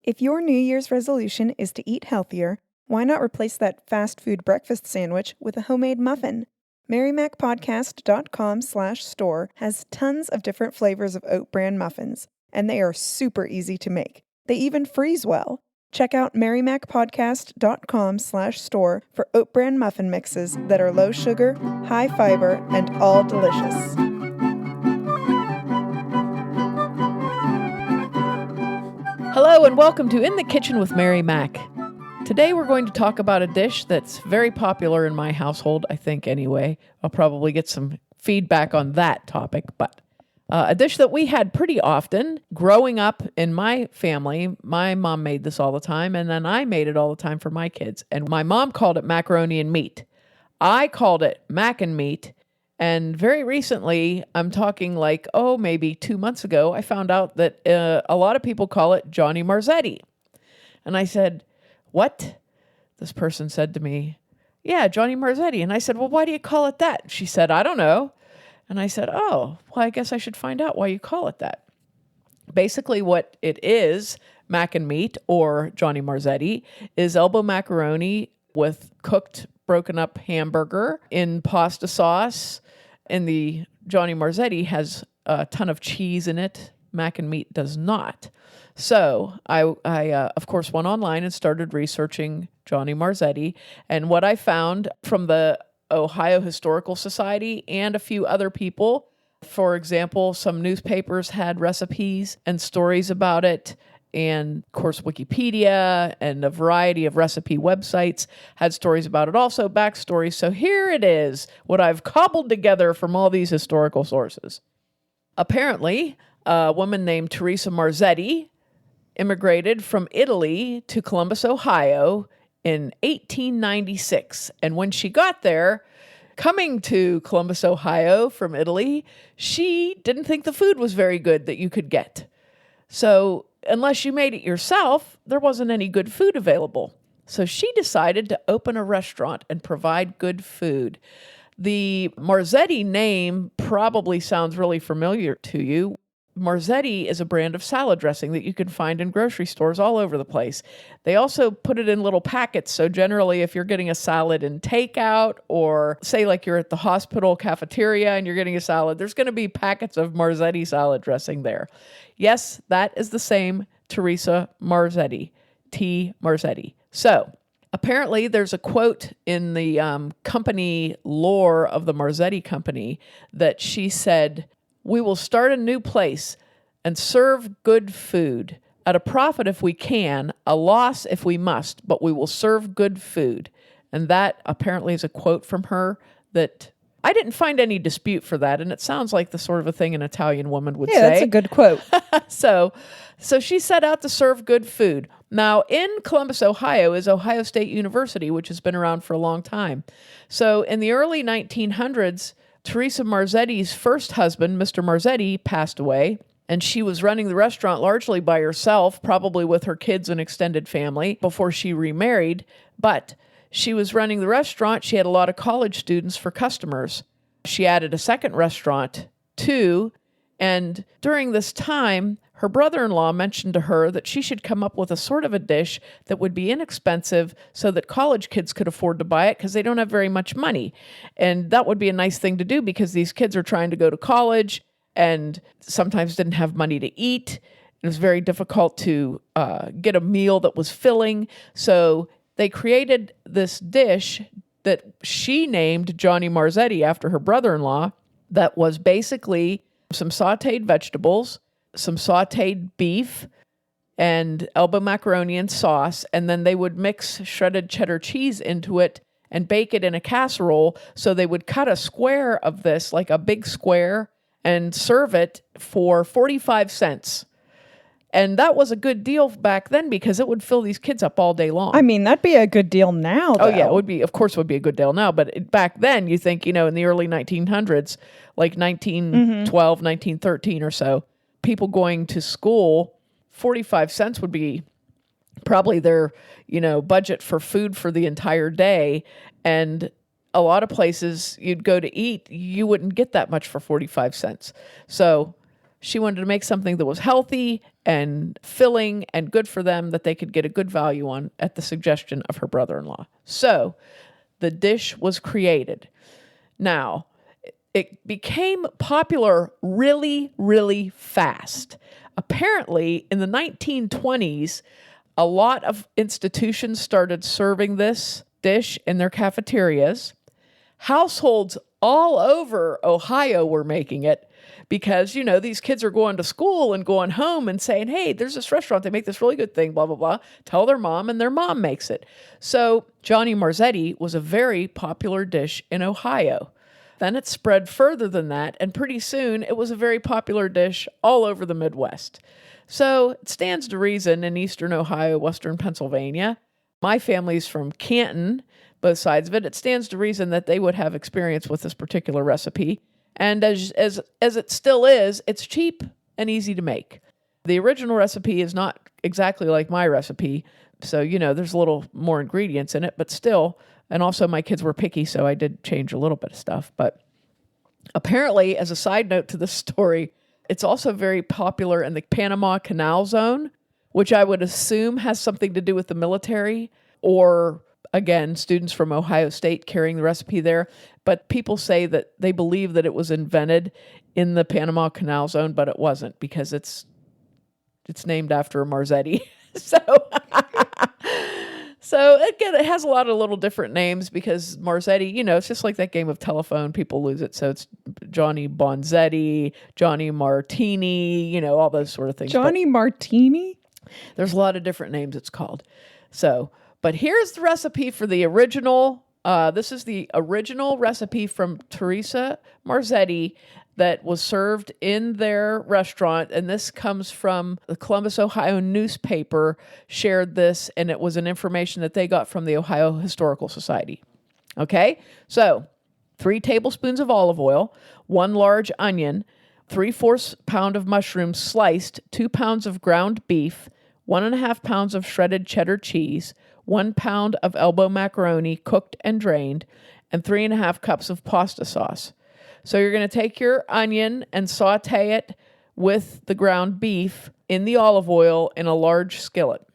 If your New Year's resolution is to eat healthier, why not replace that fast food breakfast sandwich with a homemade muffin? MaryMackPodcast.com/store has tons of different flavors of oat bran muffins, and they are super easy to make. They even freeze well. Check out MaryMackPodcast.com/store for oat bran muffin mixes that are low sugar, high fiber, and all delicious. Hello and welcome to In the Kitchen with Mary Mack. Today we're going to talk about a dish that's very popular in my household, I think anyway. I'll probably get some feedback on that topic, but a dish that we had pretty often growing up in my family. My mom made this all the time, and then I made it all the time for my kids. And my mom called it macaroni and meat. I called it mac and meat. And very recently, I'm talking like, maybe 2 months ago, I found out that a lot of people call it Johnny Marzetti. And I said, what? This person said to me, yeah, Johnny Marzetti. And I said, well, why do you call it that? She said, I don't know. And I said, well, I guess I should find out why you call it that. Basically what it is, mac and meat or Johnny Marzetti, is elbow macaroni with cooked, broken up hamburger in pasta sauce. And the Johnny Marzetti has a ton of cheese in it. Mac and meat does not. So I of course, went online and started researching Johnny Marzetti. And what I found from the Ohio Historical Society and a few other people, for example, some newspapers had recipes and stories about it. And of course, Wikipedia and a variety of recipe websites had stories about it, also backstories. So here it is, what I've cobbled together from all these historical sources. Apparently, a woman named Teresa Marzetti immigrated from Italy to Columbus, Ohio in 1896. And when she got there, coming to Columbus, Ohio from Italy, she didn't think the food was very good that you could get. So unless you made it yourself, there wasn't any good food available. So she decided to open a restaurant and provide good food. The Marzetti name probably sounds really familiar to you. Marzetti is a brand of salad dressing that you can find in grocery stores all over the place. They also put it in little packets. So generally, if you're getting a salad in takeout, or say like you're at the hospital cafeteria and you're getting a salad, there's going to be packets of Marzetti salad dressing there. Yes, that is the same Teresa Marzetti, T. Marzetti. So apparently there's a quote in the company lore of the Marzetti company that she said, "We will start a new place and serve good food. At a profit if we can, a loss if we must, but we will serve good food." And that apparently is a quote from her that I didn't find any dispute for that. And it sounds like the sort of a thing an Italian woman would say. Yeah, that's a good quote. So she set out to serve good food. Now, in Columbus, Ohio is Ohio State University, which has been around for a long time. So in the early 1900s, Teresa Marzetti's first husband, Mr. Marzetti, passed away, and she was running the restaurant largely by herself, probably with her kids and extended family, before she remarried. But she was running the restaurant. She had a lot of college students for customers. She added a second restaurant, too, and during this time, her brother-in-law mentioned to her that she should come up with a sort of a dish that would be inexpensive so that college kids could afford to buy it because they don't have very much money. And that would be a nice thing to do because these kids are trying to go to college and sometimes didn't have money to eat. It was very difficult to get a meal that was filling. So they created this dish that she named Johnny Marzetti after her brother-in-law that was basically some sauteed vegetables, some sauteed beef, and elbow macaroni and sauce, and then they would mix shredded cheddar cheese into it and bake it in a casserole. So they would cut a square of this, like a big square, and serve it for 45 cents. And that was a good deal back then because it would fill these kids up all day long. I mean, that'd be a good deal now, though. Oh, yeah, it would be. Of course, it would be a good deal now. But back then, you think, in the early 1900s, like 1912, 1913 or so, people going to school, 45 cents would be probably their, budget for food for the entire day. And a lot of places you'd go to eat, you wouldn't get that much for 45 cents. So she wanted to make something that was healthy and filling and good for them that they could get a good value on at the suggestion of her brother-in-law. So the dish was created. Now, it became popular really, really fast. Apparently, in the 1920s, a lot of institutions started serving this dish in their cafeterias. Households all over Ohio were making it because, these kids are going to school and going home and saying, hey, there's this restaurant, they make this really good thing, blah, blah, blah. Tell their mom, and their mom makes it. So Johnny Marzetti was a very popular dish in Ohio. Then it spread further than that, and pretty soon it was a very popular dish all over the Midwest. So it stands to reason in eastern Ohio, western Pennsylvania. My family's from Canton, both sides of it. It stands to reason that they would have experience with this particular recipe. And as it still is, it's cheap and easy to make. The original recipe is not exactly like my recipe. So, there's a little more ingredients in it, but still. And also my kids were picky, so I did change a little bit of stuff. But apparently, as a side note to this story, it's also very popular in the Panama Canal Zone, which I would assume has something to do with the military or, again, students from Ohio State carrying the recipe there. But people say that they believe that it was invented in the Panama Canal Zone, but it wasn't because it's named after a Marzetti. So again, it has a lot of little different names because Marzetti, it's just like that game of telephone. People lose it. So it's Johnny Bonzetti, Johnny Martini, all those sort of things. Johnny Martini? There's a lot of different names it's called. So, but here's the recipe for the original. This is the original recipe from Teresa Marzetti that was served in their restaurant. And this comes from the Columbus, Ohio newspaper, shared this, and it was an information that they got from the Ohio Historical Society. Okay, so 3 tablespoons of olive oil, 1 large onion, 3/4 pound of mushrooms sliced, 2 pounds of ground beef, 1.5 pounds of shredded cheddar cheese, 1 pound of elbow macaroni cooked and drained, and 3.5 cups of pasta sauce. So you're going to take your onion and saute it with the ground beef in the olive oil in a large skillet.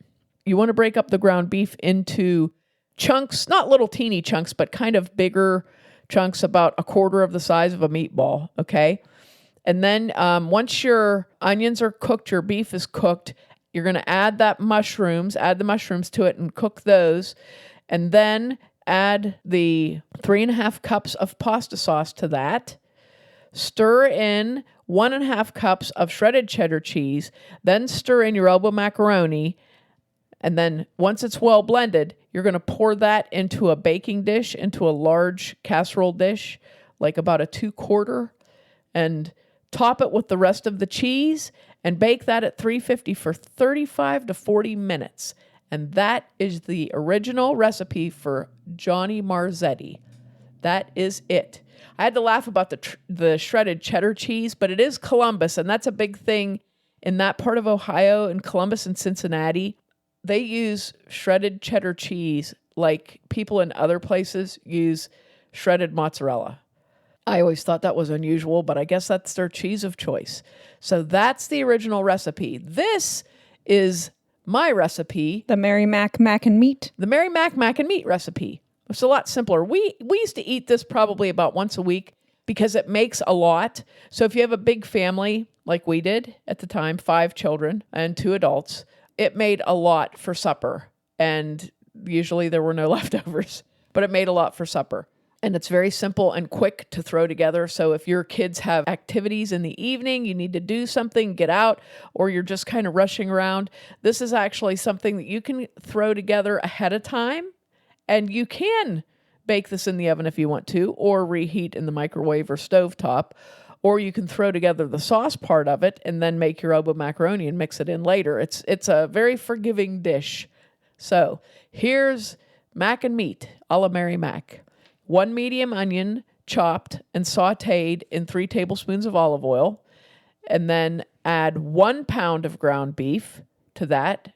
You want to break up the ground beef into chunks, not little teeny chunks, but kind of bigger chunks, about 1/4 of the size of a meatball, okay? And then once your onions are cooked, your beef is cooked, you're going to add the mushrooms to it and cook those. And then add the 3.5 cups of pasta sauce to that. Stir in 1.5 cups of shredded cheddar cheese. Then stir in your elbow macaroni. And then once it's well blended, you're going to pour that into a baking dish, into a large casserole dish, like about a 2/4, and top it with the rest of the cheese and bake that at 350 for 35 to 40 minutes. And that is the original recipe for Johnny Marzetti. That is it. I had to laugh about the shredded cheddar cheese, but it is Columbus, and that's a big thing in that part of Ohio, in Columbus and Cincinnati. They use shredded cheddar cheese like people in other places use shredded mozzarella. I always thought that was unusual, but I guess that's their cheese of choice. So that's the original recipe. This is my recipe. The Mary Mack mac and meat. The Mary Mack mac and meat recipe. It's a lot simpler. We used to eat this probably about once a week because it makes a lot. So if you have a big family, like we did at the time, 5 children and 2 adults, it made a lot for supper. And usually there were no leftovers, but it made a lot for supper. And it's very simple and quick to throw together. So if your kids have activities in the evening, you need to do something, get out, or you're just kind of rushing around, this is actually something that you can throw together ahead of time. And you can bake this in the oven if you want to, or reheat in the microwave or stovetop. Or you can throw together the sauce part of it and then make your elbow macaroni and mix it in later. It's a very forgiving dish. So here's mac and meat a la Mary Mack. 1 medium onion chopped and sauteed in 3 tablespoons of olive oil. And then add 1 pound of ground beef to that.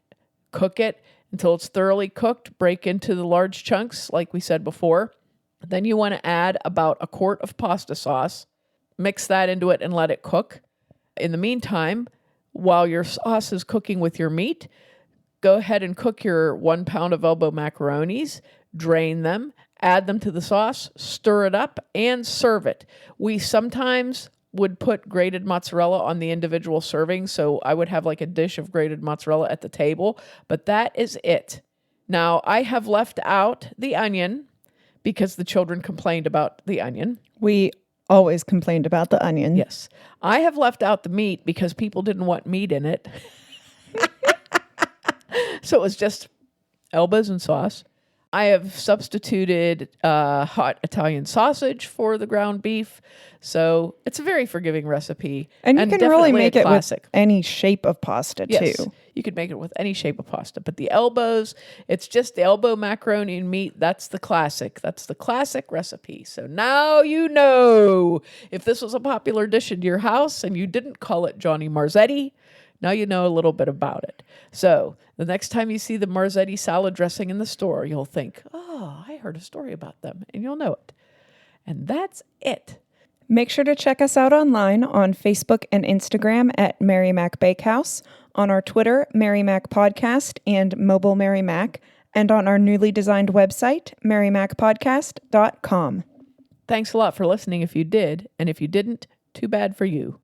Cook it until it's thoroughly cooked. Break into the large chunks like we said before. Then you want to add about 1 quart of pasta sauce. Mix that into it and let it cook. In the meantime, while your sauce is cooking with your meat, go ahead and cook your 1 pound of elbow macaronis, drain them, add them to the sauce, stir it up, and serve it. We sometimes would put grated mozzarella on the individual serving, so I would have like a dish of grated mozzarella at the table, but that is it. Now, I have left out the onion because the children complained about the onion. We always complained about the onion. Yes. I have left out the meat because people didn't want meat in it. So it was just elbows and sauce. I have substituted hot Italian sausage for the ground beef. So it's a very forgiving recipe. And you can really make it with classic. any shape of pasta, Yes, too. you could make it with any shape of pasta. But the elbows, it's just the elbow macaroni and meat. That's the classic. That's the classic recipe. So now you know. If this was a popular dish in your house and you didn't call it Johnny Marzetti, now you know a little bit about it. So the next time you see the Marzetti salad dressing in the store, you'll think, oh, I heard a story about them, and you'll know it. And that's it. Make sure to check us out online on Facebook and Instagram at Mary Mack Bakehouse, on our Twitter, Mary Mack Podcast and Mobile Mary Mack, and on our newly designed website, marymackpodcast.com. Thanks a lot for listening if you did, and if you didn't, too bad for you.